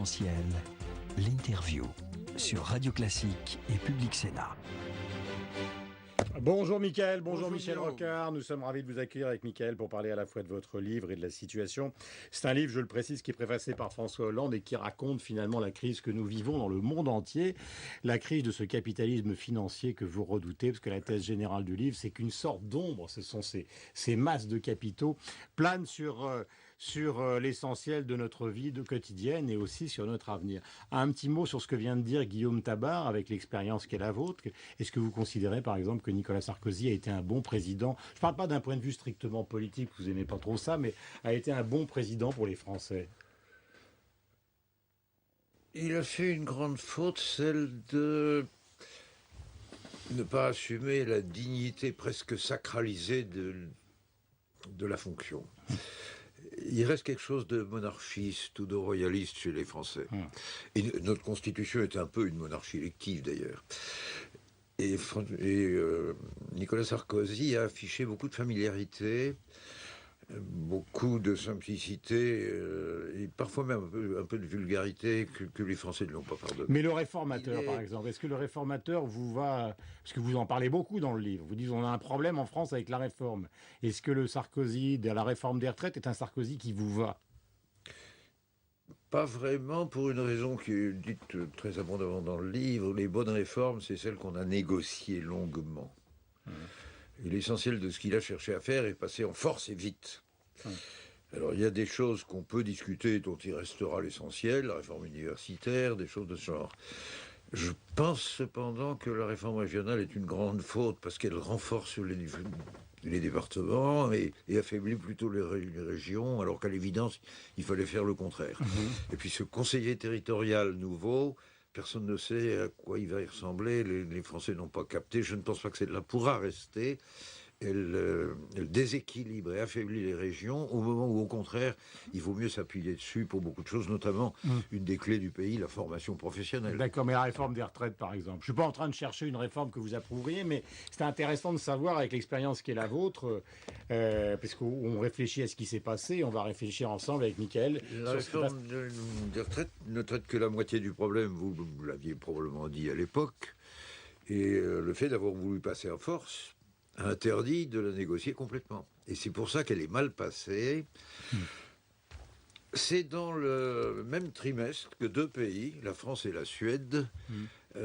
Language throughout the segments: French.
Essentiel, l'interview sur Radio Classique et Public Sénat. Bonjour Mickaël, bonjour Michel Guillaume. Rocard. Nous sommes ravis de vous accueillir avec Mickaël pour parler à la fois de votre livre et de la situation. C'est un livre, je le précise, qui est préfacé par François Hollande et qui raconte finalement la crise que nous vivons dans le monde entier. La crise de ce capitalisme financier que vous redoutez, parce que la thèse générale du livre, c'est qu'une sorte d'ombre, ce sont ces masses de capitaux, planent sur l'essentiel de notre vie de quotidienne et aussi sur notre avenir. Un petit mot sur ce que vient de dire Guillaume Tabar avec l'expérience qui est la vôtre. Est-ce que vous considérez par exemple que Nicolas Sarkozy a été un bon président? Je ne parle pas d'un point de vue strictement politique, vous n'aimez pas trop ça, mais a été un bon président pour les Français? Il a fait une grande faute, celle de ne pas assumer la dignité presque sacralisée de la fonction. Il reste quelque chose de monarchiste ou de royaliste chez les Français. Et notre Constitution est un peu une monarchie élective d'ailleurs. Et Nicolas Sarkozy a affiché beaucoup de familiarité, beaucoup de simplicité et parfois même un peu de vulgarité que les Français ne l'ont pas pardonné. Mais le réformateur, par exemple, est-ce que le réformateur vous va... Parce que vous en parlez beaucoup dans le livre. Vous dites on a un problème en France avec la réforme. Est-ce que le Sarkozy de la réforme des retraites est un Sarkozy qui vous va? Pas vraiment, pour une raison qui est dite très abondamment dans le livre. Les bonnes réformes, c'est celles qu'on a négociées longuement. Et l'essentiel de ce qu'il a cherché à faire est passé en force et vite. Alors, il y a des choses qu'on peut discuter, dont il restera l'essentiel, la réforme universitaire, des choses de ce genre. Je pense cependant que la réforme régionale est une grande faute, parce qu'elle renforce les départements et affaiblit plutôt les régions, alors qu'à l'évidence, il fallait faire le contraire. Et puis ce conseiller territorial nouveau, personne ne sait à quoi il va y ressembler, les Français n'ont pas capté, je ne pense pas que celle-là pourra rester. Elle déséquilibre et affaiblit les régions, au moment où, au contraire, il vaut mieux s'appuyer dessus pour beaucoup de choses, notamment une des clés du pays, la formation professionnelle. D'accord, mais la réforme des retraites, par exemple. Je ne suis pas en train de chercher une réforme que vous approuveriez, mais c'est intéressant de savoir, avec l'expérience qui est la vôtre, parce qu'on réfléchit à ce qui s'est passé, on va réfléchir ensemble avec Mickaël. La réforme des retraites ne traite que la moitié du problème, vous l'aviez probablement dit à l'époque, et le fait d'avoir voulu passer en force interdit de la négocier complètement. Et c'est pour ça qu'elle est mal passée. C'est dans le même trimestre que deux pays, la France et la Suède,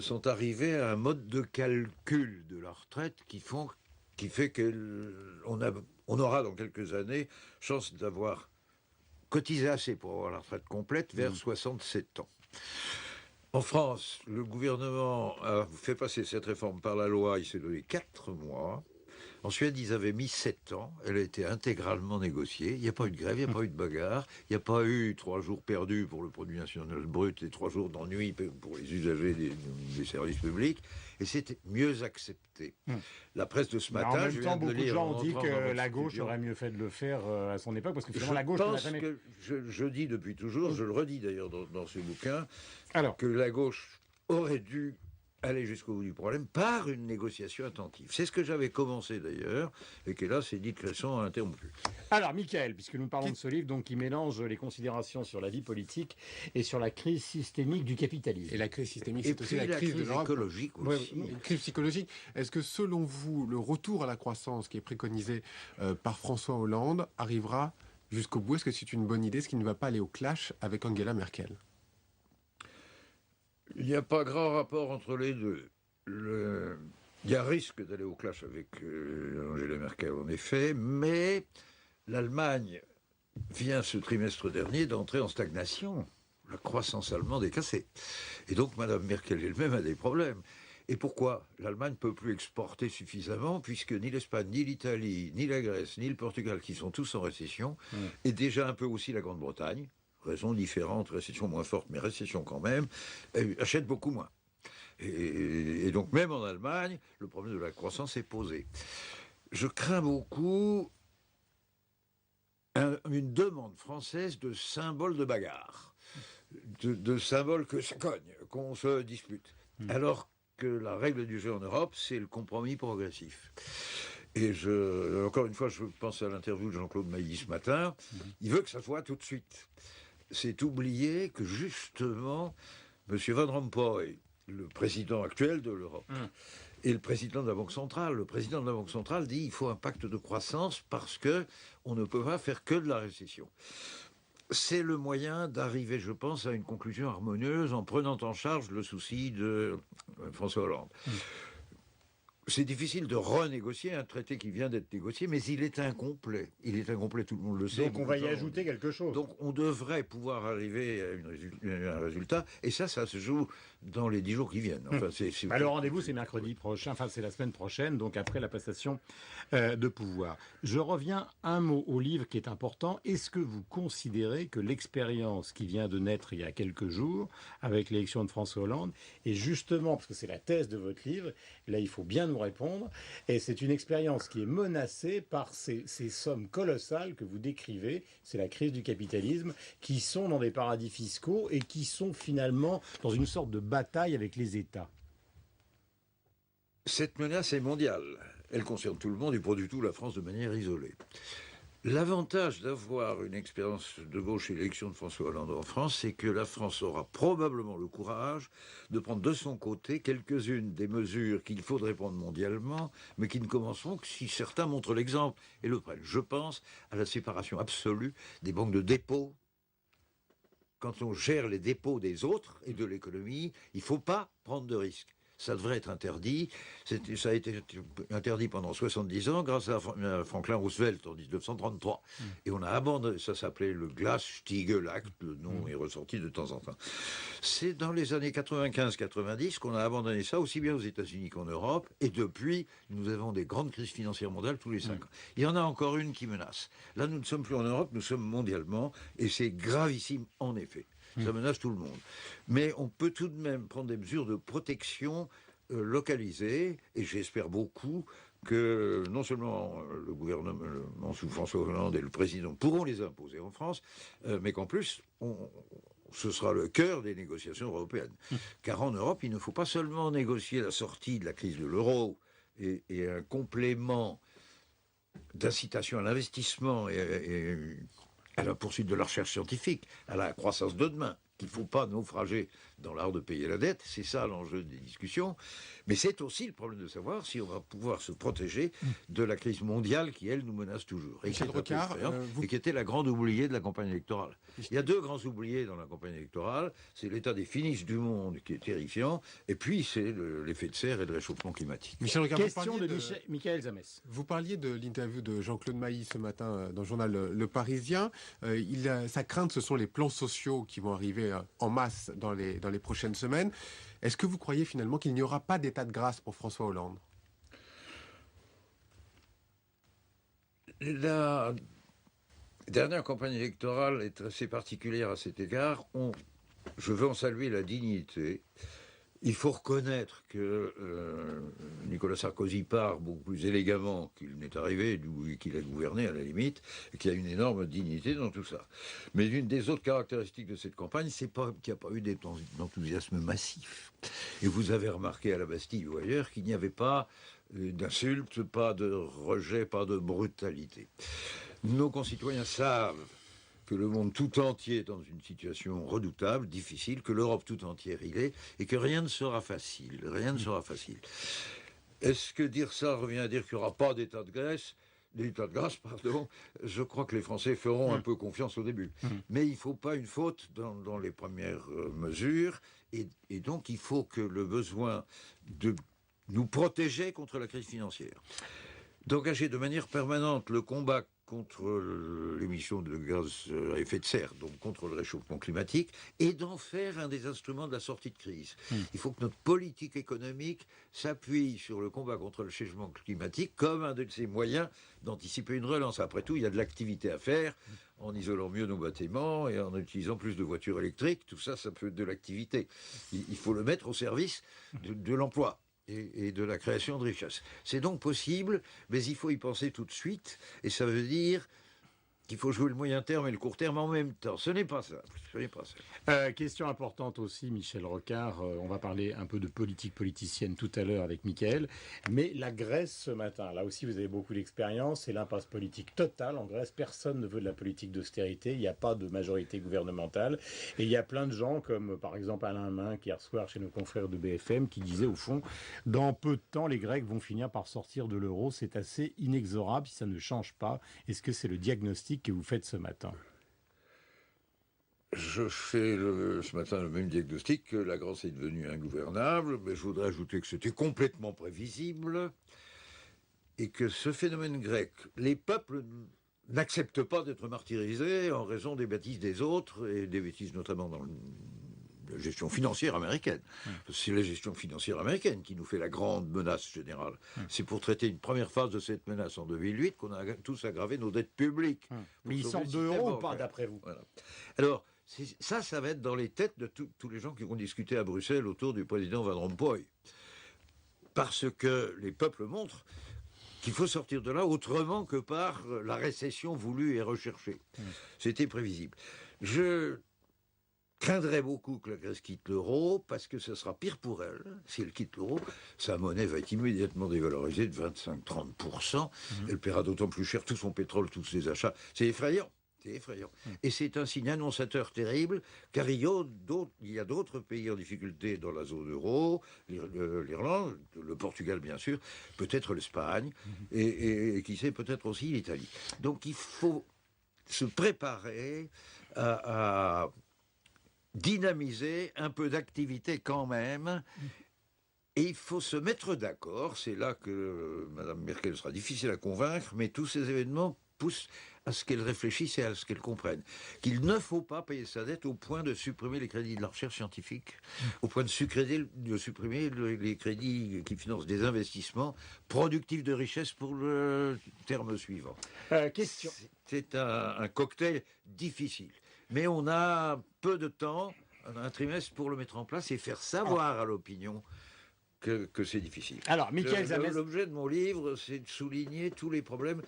sont arrivés à un mode de calcul de la retraite qui fait qu'on aura dans quelques années chance d'avoir cotisé assez pour avoir la retraite complète vers 67 ans. En France, le gouvernement a fait passer cette réforme par la loi, il s'est donné 4 mois. En Suède, ils avaient mis 7 ans. Elle a été intégralement négociée. Il n'y a pas eu de grève, il n'y a pas eu de bagarre. Il n'y a pas eu 3 jours perdus pour le produit national brut et 3 jours d'ennui pour les usagers des services publics. Et c'était mieux accepté. La presse de ce matin, en même je temps, viens de beaucoup le de lire gens ont en dit entrant que dans votre la gauche studio. aurait mieux fait de le faire à son époque, parce que finalement, Je la gauche n'a jamais... je dis depuis toujours, je le redis d'ailleurs dans ce bouquin, Alors, que la gauche aurait dû aller jusqu'au bout du problème par une négociation attentive. C'est ce que j'avais commencé d'ailleurs, et que là, c'est dit de façon interrompue. Alors, Mickaël, puisque nous parlons de ce livre, donc, qui mélange les considérations sur la vie politique et sur la crise systémique du capitalisme. Et la crise systémique, Et c'est aussi puis la crise de l'Europe. écologique aussi. Une crise psychologique. Est-ce que selon vous, le retour à la croissance qui est préconisé par François Hollande arrivera jusqu'au bout? Est-ce que c'est une bonne idée? Est-ce qu'il ne va pas aller au clash avec Angela Merkel? Il n'y a pas grand rapport entre les deux. Il y a risque d'aller au clash avec Angela Merkel, en effet, mais l'Allemagne vient ce trimestre dernier d'entrer en stagnation. La croissance allemande est cassée. Et donc, Mme Merkel elle-même a des problèmes. Et pourquoi? L'Allemagne ne peut plus exporter suffisamment, puisque ni l'Espagne, ni l'Italie, ni la Grèce, ni le Portugal, qui sont tous en récession, et déjà un peu aussi la Grande-Bretagne, raison différente, récession moins forte, mais récession quand même, achète beaucoup moins. Et donc même en Allemagne, le problème de la croissance est posé. Je crains beaucoup une demande française de symbole de bagarre, de symbole que ça cogne, qu'on se dispute. Alors que la règle du jeu en Europe, c'est le compromis progressif. Et encore une fois, je pense à l'interview de Jean-Claude Mailly ce matin, il veut que ça soit tout de suite. c'est oublier que justement, M. Van Rompuy, le président actuel de l'Europe, et le président de la Banque centrale. Le président de la Banque centrale dit qu'il faut un pacte de croissance parce qu'on ne peut pas faire que de la récession. C'est le moyen d'arriver, je pense, à une conclusion harmonieuse en prenant en charge le souci de François Hollande. C'est difficile de renégocier un traité qui vient d'être négocié, mais il est incomplet. Il est incomplet, tout le monde le sait. Donc on va y ajouter quelque chose. Donc on devrait pouvoir arriver à un résultat, et ça se joue dans les 10 jours qui viennent. Enfin, le rendez-vous, c'est mercredi prochain, enfin c'est la semaine prochaine, donc après la passation de pouvoir. Je reviens un mot au livre qui est important. Est-ce que vous considérez que l'expérience qui vient de naître il y a quelques jours, avec l'élection de François Hollande, est justement, parce que c'est la thèse de votre livre, là il faut bien nous répondre, et c'est une expérience qui est menacée par ces sommes colossales que vous décrivez, c'est la crise du capitalisme, qui sont dans des paradis fiscaux et qui sont finalement dans une sorte de bataille avec les États. Cette menace est mondiale. Elle concerne tout le monde et pas du tout la France de manière isolée. L'avantage d'avoir une expérience de gauche et l'élection de François Hollande en France, c'est que la France aura probablement le courage de prendre de son côté quelques-unes des mesures qu'il faudrait prendre mondialement, mais qui ne commenceront que si certains montrent l'exemple et le prennent. Je pense à la séparation absolue des banques de dépôt. Quand on gère les dépôts des autres et de l'économie, il ne faut pas prendre de risques. Ça devrait être interdit. Ça a été interdit pendant 70 ans grâce à Franklin Roosevelt en 1933. Et on a abandonné, ça s'appelait le Glass-Steagall Act, le nom est ressorti de temps en temps. C'est dans les années 95-90 qu'on a abandonné ça, aussi bien aux États-Unis qu'en Europe. Et depuis, nous avons des grandes crises financières mondiales tous les 5 ans. Il y en a encore une qui menace. Là, nous ne sommes plus en Europe, nous sommes mondialement. Et c'est gravissime, en effet. Ça menace tout le monde. Mais on peut tout de même prendre des mesures de protection localisées, et j'espère beaucoup que non seulement le gouvernement sous François Hollande et le président pourront les imposer en France, mais qu'en plus, ce sera le cœur des négociations européennes. Car en Europe, il ne faut pas seulement négocier la sortie de la crise de l'euro et un complément d'incitation à l'investissement et à la poursuite de la recherche scientifique, à la croissance de demain, qu'il ne faut pas naufrager dans l'art de payer la dette. C'est ça l'enjeu des discussions. Mais c'est aussi le problème de savoir si on va pouvoir se protéger de la crise mondiale qui, elle, nous menace toujours. Et Michel Rocard, et qui était la grande oubliée de la campagne électorale. Il y a deux grands oubliés dans la campagne électorale. C'est l'état des finisses du monde qui est terrifiant. Et puis, c'est l'effet de serre et le réchauffement climatique. Michel Rocard, question de Michael Zamès. Vous parliez de l'interview de Jean-Claude Mailly ce matin dans le journal Le Parisien. Sa crainte, ce sont les plans sociaux qui vont arriver en masse dans les prochaines semaines. Est-ce que vous croyez finalement qu'il n'y aura pas d'état de grâce pour François Hollande ? La dernière campagne électorale est assez particulière à cet égard. Je veux en saluer la dignité. Il faut reconnaître que Nicolas Sarkozy part beaucoup plus élégamment qu'il n'est arrivé, qu'il a gouverné à la limite, et qu'il y a une énorme dignité dans tout ça. Mais une des autres caractéristiques de cette campagne, c'est qu'il n'y a pas eu d'enthousiasme massif. Et vous avez remarqué à la Bastille ou ailleurs qu'il n'y avait pas d'insultes, pas de rejet, pas de brutalité. Nos concitoyens savent que le monde tout entier est dans une situation redoutable, difficile, que l'Europe tout entière y est, et que rien ne sera facile. Rien ne sera facile. Est-ce que dire ça revient à dire qu'il n'y aura pas d'état de grâce ? Je crois que les Français feront un peu confiance au début. Mais il ne faut pas une faute dans les premières mesures, et donc il faut que le besoin de nous protéger contre la crise financière, d'engager de manière permanente le combat contre l'émission de gaz à effet de serre, donc contre le réchauffement climatique, et d'en faire un des instruments de la sortie de crise. Il faut que notre politique économique s'appuie sur le combat contre le changement climatique comme un de ses moyens d'anticiper une relance. Après tout, il y a de l'activité à faire en isolant mieux nos bâtiments et en utilisant plus de voitures électriques. Tout ça, ça peut être de l'activité. Il faut le mettre au service de l'emploi et de la création de richesses. C'est donc possible, mais il faut y penser tout de suite, et ça veut dire qu'il faut jouer le moyen terme et le court terme en même temps. Ce n'est pas simple. Ce n'est pas simple. Question importante aussi, Michel Rocard. On va parler un peu de politique politicienne tout à l'heure avec Mickaël. Mais la Grèce ce matin, là aussi vous avez beaucoup d'expérience. C'est l'impasse politique totale en Grèce. Personne ne veut de la politique d'austérité. Il n'y a pas de majorité gouvernementale. Et il y a plein de gens, comme par exemple Alain Minc hier soir chez nos confrères de BFM, qui disaient au fond, dans peu de temps, les Grecs vont finir par sortir de l'euro. C'est assez inexorable si ça ne change pas. Est-ce que c'est le diagnostic que vous faites ce matin? Je fais ce matin le même diagnostic, que la Grèce est devenue ingouvernable, mais je voudrais ajouter que c'était complètement prévisible et que ce phénomène grec, les peuples n'acceptent pas d'être martyrisés en raison des bêtises des autres, et des bêtises notamment dans la gestion financière américaine. C'est la gestion financière américaine qui nous fait la grande menace générale. C'est pour traiter une première phase de cette menace en 2008 qu'on a tous aggravé nos dettes publiques. Mais ils sortent de l'euro ou pas, d'après vous? Voilà. Alors, ça va être dans les têtes de tous les gens qui vont discuter à Bruxelles autour du président Van Rompuy. Parce que les peuples montrent qu'il faut sortir de là autrement que par la récession voulue et recherchée. C'était prévisible. Je craindrais beaucoup que la Grèce quitte l'euro, parce que ce sera pire pour elle. Si elle quitte l'euro, sa monnaie va être immédiatement dévalorisée de 25-30%. Elle paiera d'autant plus cher tout son pétrole, tous ses achats. C'est effrayant. C'est effrayant. Et c'est un signe annonçateur terrible, car il y a d'autres pays en difficulté dans la zone euro, l'Irlande, le Portugal bien sûr, peut-être l'Espagne, et qui sait, peut-être aussi l'Italie. Donc il faut se préparer à dynamiser un peu d'activité quand même. Et il faut se mettre d'accord, c'est là que Mme Merkel sera difficile à convaincre, mais tous ces événements poussent à ce qu'elle réfléchisse et à ce qu'elle comprenne qu'il ne faut pas payer sa dette au point de supprimer les crédits de la recherche scientifique, au point de supprimer les crédits qui financent des investissements productifs de richesse pour le terme suivant. Question. C'est un cocktail difficile. Mais on a peu de temps, un trimestre pour le mettre en place et faire savoir à l'opinion que c'est difficile. Alors, Mickaël Zamez... L'objet de mon livre, c'est de souligner tous les problèmes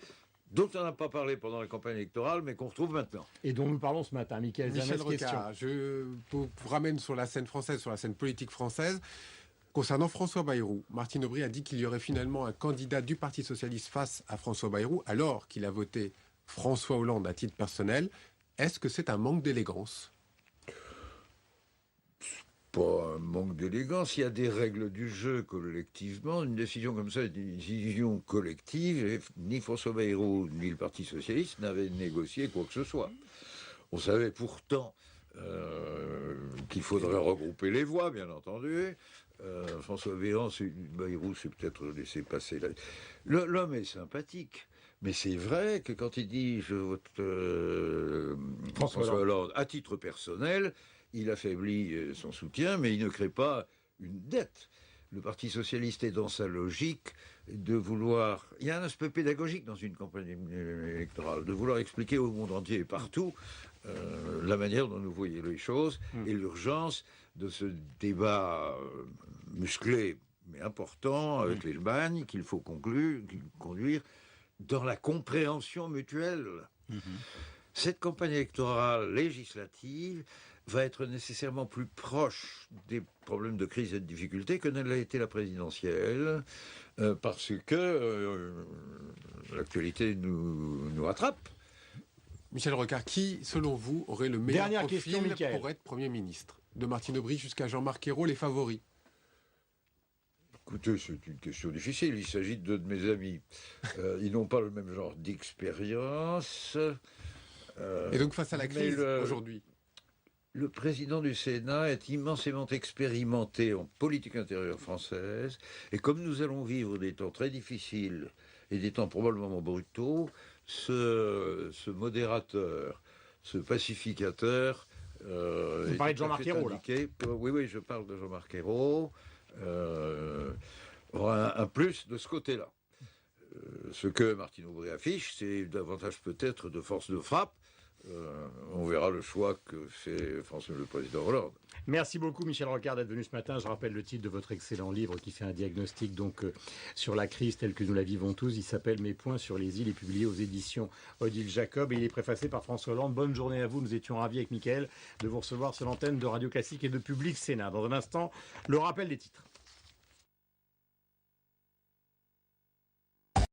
dont on n'a pas parlé pendant la campagne électorale, mais qu'on retrouve maintenant. Et dont nous parlons ce matin. Mickaël Zamez, Michel Rocard, je vous ramène sur la scène française, sur la scène politique française. Concernant François Bayrou, Martine Aubry a dit qu'il y aurait finalement un candidat du Parti Socialiste face à François Bayrou, alors qu'il a voté François Hollande à titre personnel. Est-ce que c'est un manque d'élégance ? Pas un manque d'élégance, il y a des règles du jeu collectivement. Une décision comme ça est une décision collective, et ni François Bayrou ni le Parti Socialiste n'avaient négocié quoi que ce soit. On savait pourtant qu'il faudrait regrouper les voix, bien entendu. François Bayrou s'est peut-être laissé passer. L'homme est sympathique. Mais c'est vrai que quand il dit « je vote François Hollande à titre personnel », il affaiblit son soutien, mais il ne crée pas une dette. Le Parti Socialiste est dans sa logique de vouloir... Il y a un aspect pédagogique dans une campagne électorale, de vouloir expliquer au monde entier et partout la manière dont nous voyons les choses et l'urgence de ce débat musclé mais important avec l'Allemagne qu'il faut conduire dans la compréhension mutuelle. Cette campagne électorale législative va être nécessairement plus proche des problèmes de crise et de difficultés que ne l'a été la présidentielle, parce que l'actualité nous rattrape. Michel Rocard, qui, selon vous, aurait le meilleur profil pour être Premier ministre? De Martine Aubry jusqu'à Jean-Marc Ayrault, les favoris? Écoutez, c'est une question difficile. Il s'agit de deux de mes amis. Ils n'ont pas le même genre d'expérience. Et donc, face à la crise aujourd'hui, le président du Sénat est immensément expérimenté en politique intérieure française. Et comme nous allons vivre des temps très difficiles et des temps probablement brutaux, ce modérateur, ce pacificateur... Vous parlez de Jean-Marc Ayrault, là? Oui, je parle de Jean-Marc Ayrault. Aura un plus de ce côté-là. Ce que Martine Aubry affiche, c'est davantage peut-être de force de frappe, On verra le choix que fait le président Hollande. Merci beaucoup Michel Rocard d'être venu ce matin. Je rappelle le titre de votre excellent livre qui fait un diagnostic sur la crise telle que nous la vivons tous. Il s'appelle Mes points sur les îles et publié aux éditions Odile Jacob et il est préfacé par François Hollande. Bonne journée à vous. Nous étions ravis avec Michael de vous recevoir sur l'antenne de Radio Classique et de Public Sénat. Dans un instant, le rappel des titres.